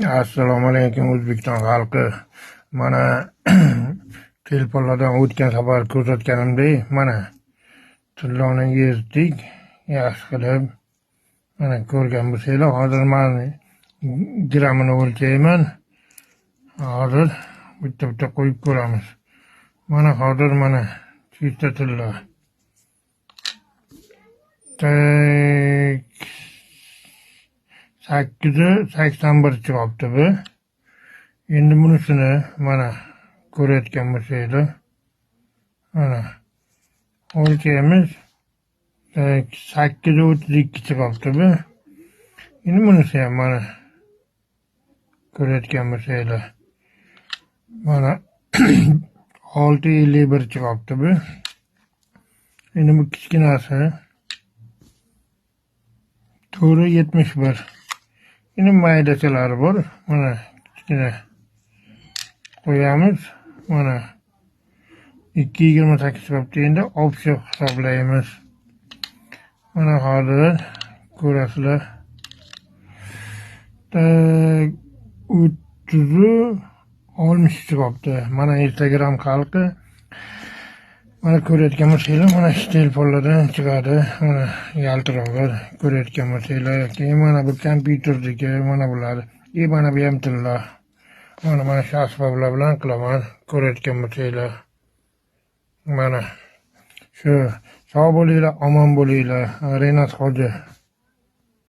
Assalomu alaykum O'zbekiston xalqi. Mana telefonlardan o'tgan safar ko'rsatganimdek, mana tilloni yirtdik, yaxshi qilib. Mana ko'rgan bo'lsanglar, hozir men grammini o'lchayman. Hozir bitta qo'yib ko'ramiz. Mana hozir mana chista tilla. 881 chiqibdi bu. Endi bunisini mana ko'rayotgan bo'lsanglar, mana o'lchaymiz. 832 chiqibdi bu. Endi bunisi ham mana ko'rayotgan bo'lsanglar, mana 651 chiqibdi bu. Endi bu kichkinasi 471. Endi maydachalari bor. Mana kichkina qo'yamiz. Mana 228 chiqibdi. Endi общий hisoblaymiz. Mana hozir ko'rasizlar. 360 chiqibdi. Mana Instagram xalqi. Mana ko'rayotgan bo'lsanglar, mana shu telefonlardan chiqadi. Mana yaltiroqlar ko'rayotgan bo'lsanglar. Keyin mana bu kompyuterdagi mana bular. Mana bu ham tilla. Mana shu asboblar bilan qilaman. Ko'rayotgan bo'lsanglar. Mana shu sog' bo'linglar, omon bo'linglar. Renat Hoji.